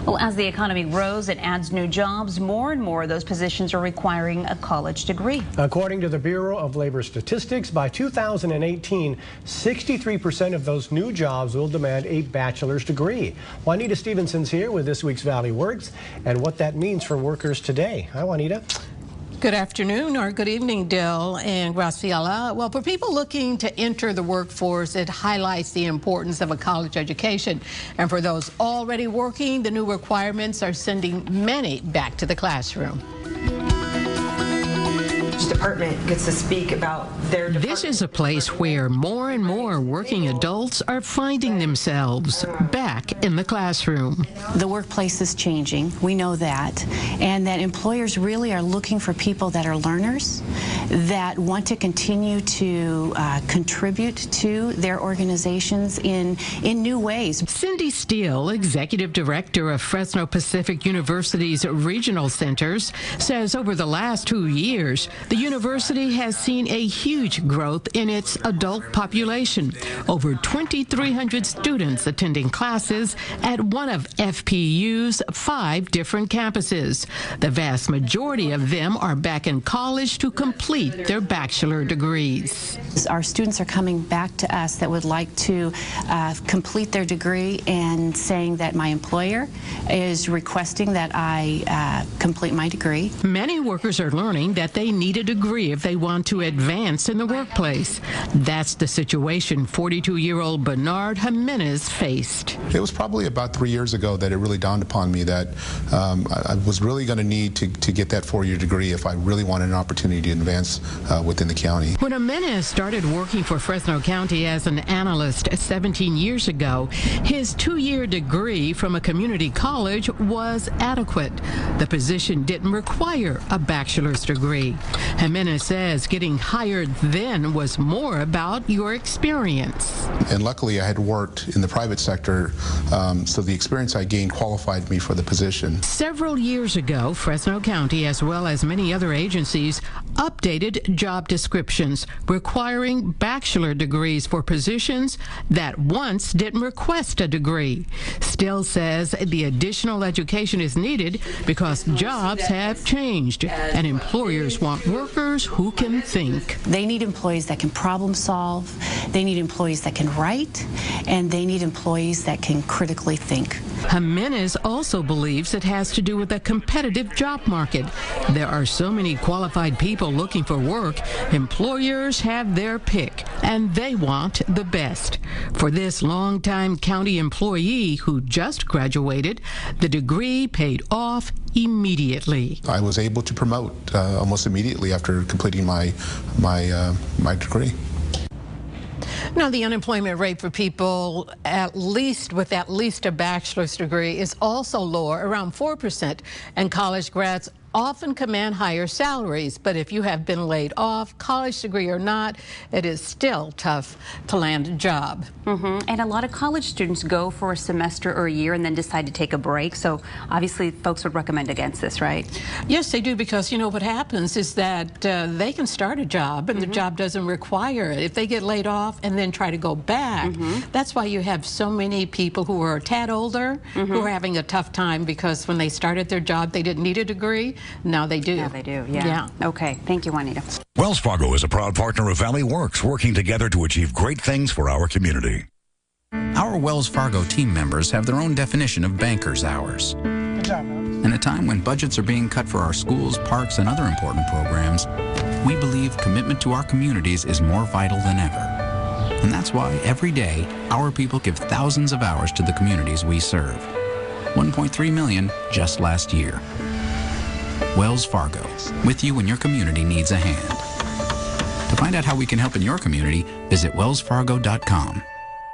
Well, as the economy grows and adds new jobs, more and more of those positions are requiring a college degree. According to the Bureau of Labor Statistics, by 2018, 63% of those new jobs will demand a bachelor's degree. Juanita Stevenson's here with this week's Valley Works and what that means for workers today. Hi, Juanita. Good afternoon or good evening, Dill and Graciela. Well, for people looking to enter the workforce, it highlights the importance of a college education. And for those already working, the new requirements are sending many back to the classroom. Department gets to speak about their department. This is a place where more and more working adults are finding themselves back in the classroom. The workplace is changing, we know that, and that employers really are looking for people that are learners, that want to continue to contribute to their organizations in new ways. Cindy Steele, Executive Director of Fresno Pacific University's Regional Centers, says over the last 2 years, the university has seen a huge growth in its adult population. Over 2,300 students attending classes at one of FPU's 5 different campuses. The vast majority of them are back in college to complete their bachelor degrees. Our students are coming back to us that would like to complete their degree and saying that my employer is requesting that I complete my degree. Many workers are learning that they need a degree if they want to advance in the workplace. That's the situation 42-year-old Bernard Jimenez faced. It was probably about 3 years ago that it really dawned upon me that I was really going to need to get that 4-year degree if I really wanted an opportunity to advance within the county. When Jimenez started working for Fresno County as an analyst 17 years ago, his 2-year degree from a community college was adequate. The position didn't require a bachelor's degree. Jimenez says getting hired then was more about your experience. And luckily I had worked in the private sector, so the experience I gained qualified me for the position. Several years ago, Fresno County, as well as many other agencies, updated job descriptions requiring bachelor degrees for positions that once didn't request a degree. Still says the additional education is needed because jobs have changed and employers want workers who can think. They need employees that can problem solve, they need employees that can write, and they need employees that can critically think. Jimenez also believes it has to do with a competitive job market. There are so many qualified people looking for work, employers have their pick, and they want the best. For this longtime county employee who just graduated, the degree paid off immediately. I was able to promote almost immediately after completing my degree. Now, the unemployment rate for people with at least a bachelor's degree is also lower, around 4%, and college grads often command higher salaries. But if you have been laid off, college degree or not, it is still tough to land a job. And a lot of college students go for a semester or a year and then decide to take a break. So obviously folks would recommend against this, right? Yes, they do, because you know what happens is that they can start a job and the job doesn't require it. If they get laid off and then try to go back, that's why you have so many people who are a tad older who are having a tough time, because when they started their job they didn't need a degree. Now they do. Now they do, yeah. Okay, thank you, Juanita. Wells Fargo is a proud partner of Valley Works, working together to achieve great things for our community. Our Wells Fargo team members have their own definition of banker's hours. Good job, man. In a time when budgets are being cut for our schools, parks, and other important programs, we believe commitment to our communities is more vital than ever. And that's why every day, our people give thousands of hours to the communities we serve. 1.3 million just last year. Wells Fargo, with you when your community needs a hand. To find out how we can help in your community, visit wellsfargo.com.